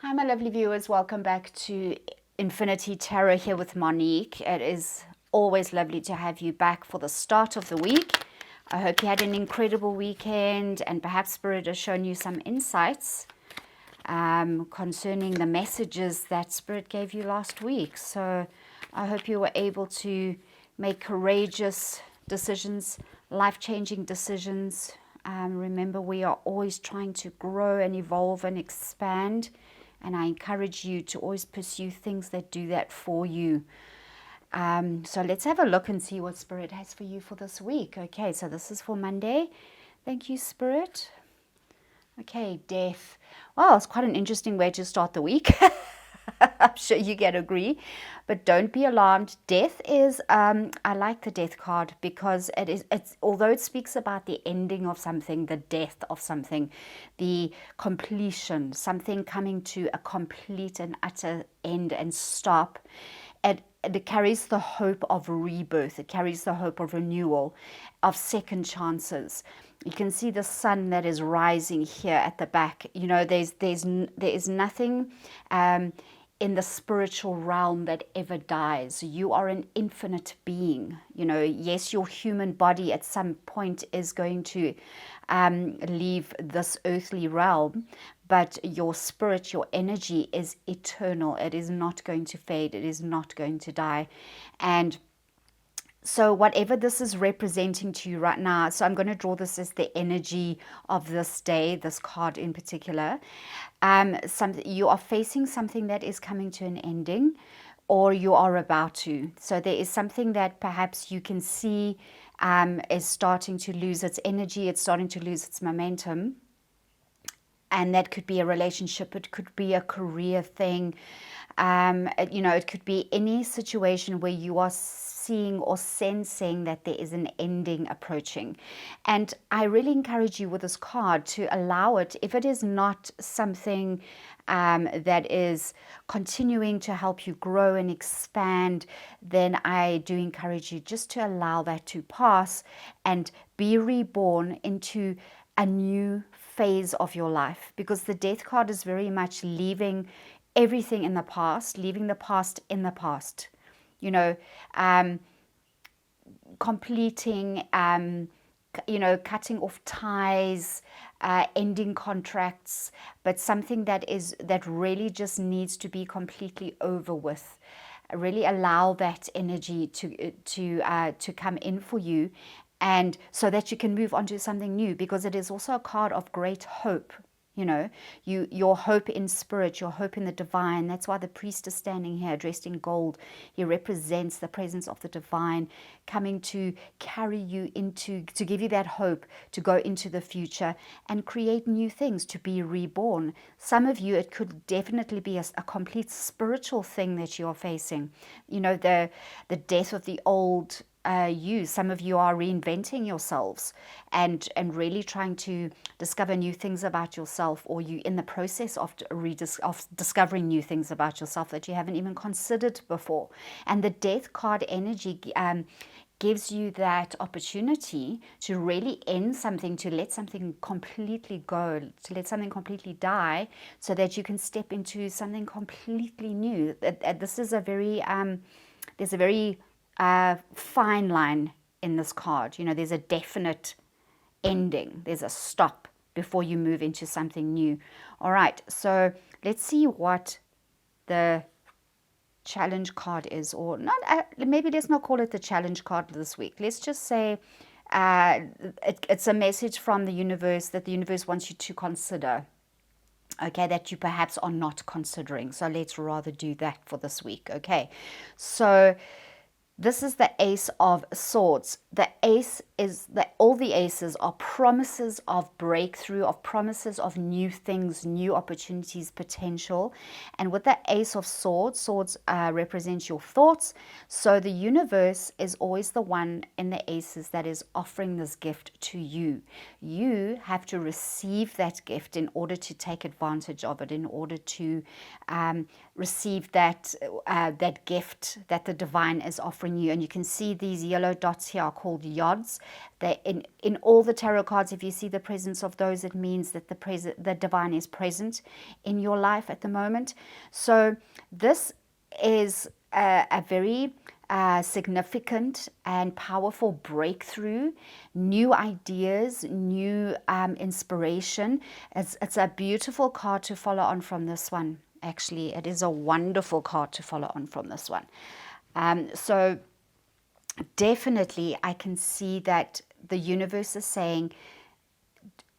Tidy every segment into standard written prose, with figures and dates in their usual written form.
Hi, my lovely viewers. Welcome back to Infinity Tarot here with Monique. It is always lovely to have you back for the start of the week. I hope you had an incredible weekend and perhaps Spirit has shown you some insights concerning the messages that Spirit gave you last week. So I hope you were able to make courageous decisions, life-changing decisions. Remember, we are always trying to grow and evolve and expand. And I encourage you to always pursue things that do that for you. So let's have a look and see what Spirit has for you for this week. Okay, so this is for Monday. Thank you, Spirit. Okay, death. Well, it's quite an interesting way to start the week. I'm sure you can agree, but don't be alarmed. Death is, I like the death card because although it speaks about the ending of something, the death of something, the completion, something coming to a complete and utter end and stop, it carries the hope of rebirth. It carries the hope of renewal, of second chances. You can see the sun that is rising here at the back. You know, there is nothing in the spiritual realm that ever dies. You are an infinite being. You know, yes, your human body at some point is going to leave this earthly realm, but your spirit, your energy is eternal. It is not going to fade. It is not going to die. And so whatever this is representing to you right now, so I'm going to draw this as the energy of this day, this card in particular. You are facing something that is coming to an ending, or you are about to. So there is something that perhaps you can see is starting to lose its energy, it's starting to lose its momentum. And that could be a relationship, it could be a career thing. It could be any situation where you are seeing or sensing that there is an ending approaching. And I really encourage you with this card to allow it, if it is not something that is continuing to help you grow and expand, then I do encourage you just to allow that to pass and be reborn into a new phase of your life, because the death card is very much leaving everything in the past, leaving the past in the past, completing, cutting off ties, ending contracts, but something that really just needs to be completely over with. Really allow that energy to come in for you, and so that you can move on to something new, because it is also a card of great hope. Your hope in spirit, your hope in the divine. That's why the priest is standing here dressed in gold. He represents the presence of the divine coming to carry you to give you that hope to go into the future and create new things, to be reborn. Some of you, it could definitely be a complete spiritual thing that you are facing. The death of the old you. Some of you are reinventing yourselves and really trying to discover new things about yourself, or you in the process of discovering new things about yourself that you haven't even considered before. And the death card energy gives you that opportunity to really end something, to let something completely go, to let something completely die, so that you can step into something completely new. This is there's a very fine line in this card. There's a definite ending, there's a stop before you move into something new. All right, so let's see what the challenge card is, or not. Maybe let's not call it the challenge card this week. Let's just say it's a message from the universe that the universe wants you to consider, okay, that you perhaps are not considering. So let's rather do that for this week. Okay, so this is the Ace of Swords. The ace is that all the aces are promises of breakthrough, of promises of new things, new opportunities, potential. And with the Ace of Swords, swords represents your thoughts. So the universe is always the one in the aces that is offering this gift to you. You have to receive that gift in order to take advantage of it, in order to receive that gift that the divine is offering offering you. And you can see these yellow dots here are called yods. They in all the tarot cards, if you see the presence of those, it means that the divine is present in your life at the moment. So this is a very significant and powerful breakthrough, new ideas, new inspiration. It's a beautiful card to follow on from this one. Actually, it is a wonderful card to follow on from this one. So definitely I can see that the universe is saying,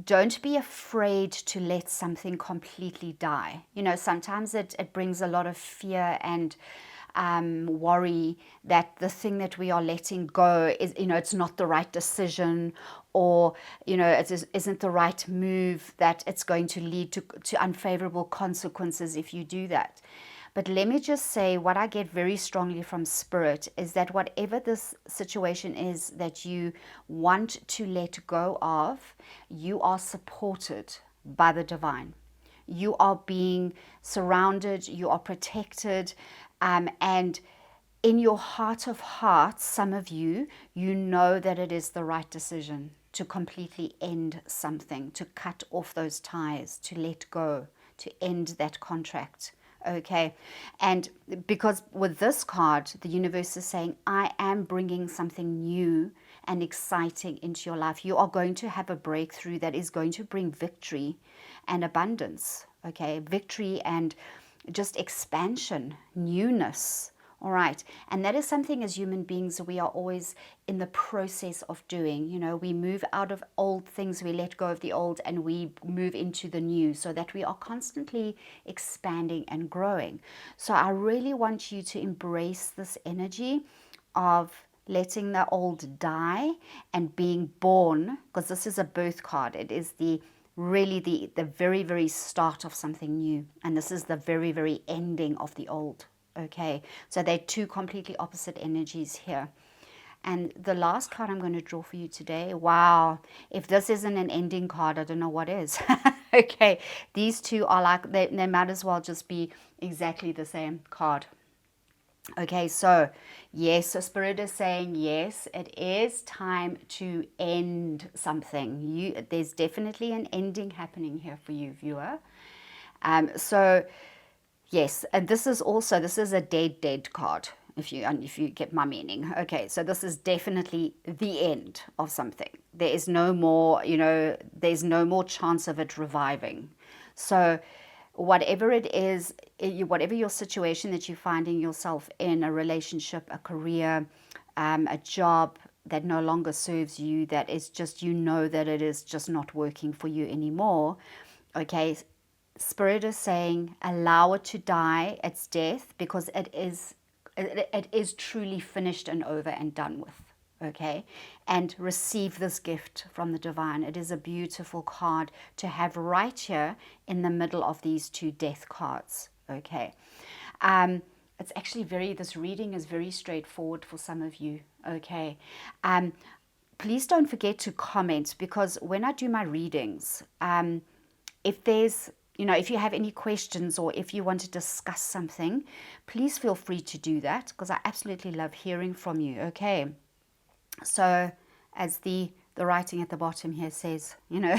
don't be afraid to let something completely die. You know, sometimes it brings a lot of fear and worry that the thing that we are letting go is, you know, it's not the right decision, or, you know, isn't the right move, that it's going to lead to unfavorable consequences if you do that. But let me just say, what I get very strongly from Spirit is that whatever this situation is that you want to let go of, you are supported by the divine. You are being surrounded, you are protected, and in your heart of hearts, some of you, you know that it is the right decision to completely end something, to cut off those ties, to let go, to end that contract. Okay, and because with this card, the universe is saying, I am bringing something new and exciting into your life. You are going to have a breakthrough that is going to bring victory and abundance. Okay, victory and just expansion, newness. All right. And that is something as human beings we are always in the process of doing. You know, we move out of old things, we let go of the old, and we move into the new, so that we are constantly expanding and growing. So I really want you to embrace this energy of letting the old die and being born, because this is a birth card. It is really the very, very start of something new. And this is the very, very ending of the old. Okay, so they're two completely opposite energies here. And the last card I'm going to draw for you today, wow, if this isn't an ending card, I don't know what is. Okay, these two are like, they might as well just be exactly the same card. Okay, so yes, so Spirit is saying, yes, it is time to end something. There's definitely an ending happening here for you, viewer. So yes, and this is a dead card, if you get my meaning. Okay, so this is definitely the end of something. There is no more, you know, there's no more chance of it reviving. So whatever it is, whatever your situation that you're finding yourself in, a relationship, a career, a job that no longer serves you, that is just, you know that it is just not working for you anymore. Okay, Spirit is saying, allow it to die its death, because it is truly finished and over and done with. Okay, and receive this gift from the divine. It is a beautiful card to have right here in the middle of these two death cards. Okay, it's actually this reading is very straightforward for some of you. Okay, please don't forget to comment, because when I do my readings, if you have any questions, or if you want to discuss something, please feel free to do that, because I absolutely love hearing from you. Okay, so as the writing at the bottom here says, you know,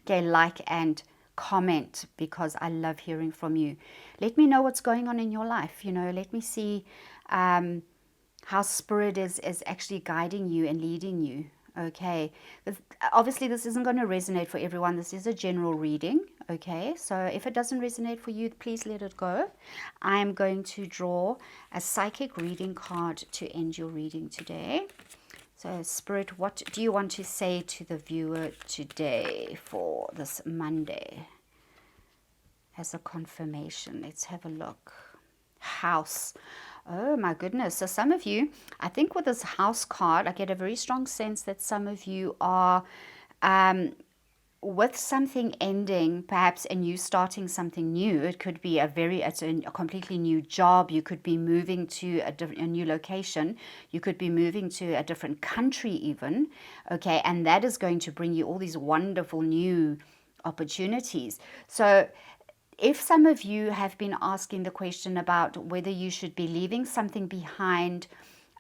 okay, like and comment, because I love hearing from you. Let me know what's going on in your life. You know, let me see how Spirit is actually guiding you and leading you. Okay, obviously this isn't going to resonate for everyone. This is a general reading. Okay, so if it doesn't resonate for you, please let it go. I'm going to draw a psychic reading card to end your reading today. So Spirit, what do you want to say to the viewer today for this Monday as a confirmation? Let's have a look. House. Oh my goodness. So some of you, I think with this house card, I get a very strong sense that some of you are with something ending, perhaps, and you starting something new. It could be it's a completely new job. You could be moving to a new location. You could be moving to a different country even. Okay, and that is going to bring you all these wonderful new opportunities. So if some of you have been asking the question about whether you should be leaving something behind,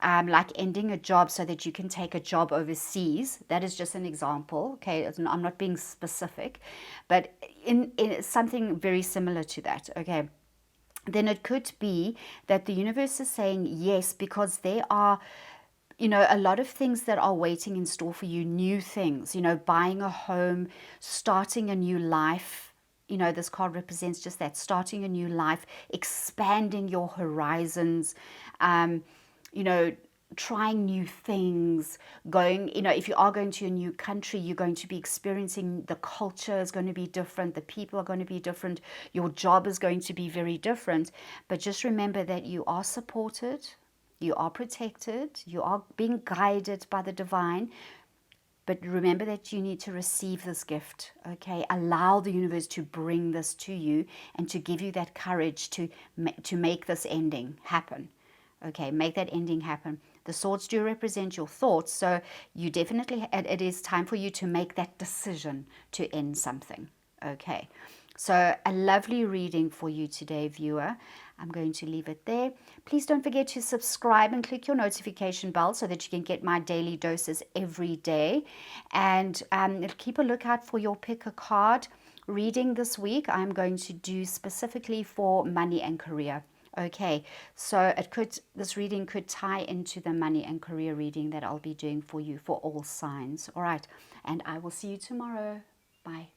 like ending a job so that you can take a job overseas. That is just an example. Okay, I'm not being specific, but in something very similar to that. Okay, then it could be that the universe is saying yes because there are, you know, a lot of things that are waiting in store for you, new things, you know, buying a home, starting a new life. You know, this card represents just that, starting a new life, expanding your horizons, you know, trying new things, going, you know, if you are going to a new country, you're going to be experiencing, the culture is going to be different, the people are going to be different, your job is going to be very different. But just remember that you are supported, you are protected, you are being guided by the divine. But remember that you need to receive this gift, okay? Allow the universe to bring this to you and to give you that courage to make this ending happen. Okay, make that ending happen. The swords do represent your thoughts, so you definitely, it is time for you to make that decision to end something. Okay, so a lovely reading for you today, viewer. I'm going to leave it there. Please don't forget to subscribe and click your notification bell so that you can get my daily doses every day. And keep a lookout for your pick a card reading this week. I'm going to do specifically for money and career. Okay, so this reading could tie into the money and career reading that I'll be doing for you for all signs. All right, and I will see you tomorrow. Bye.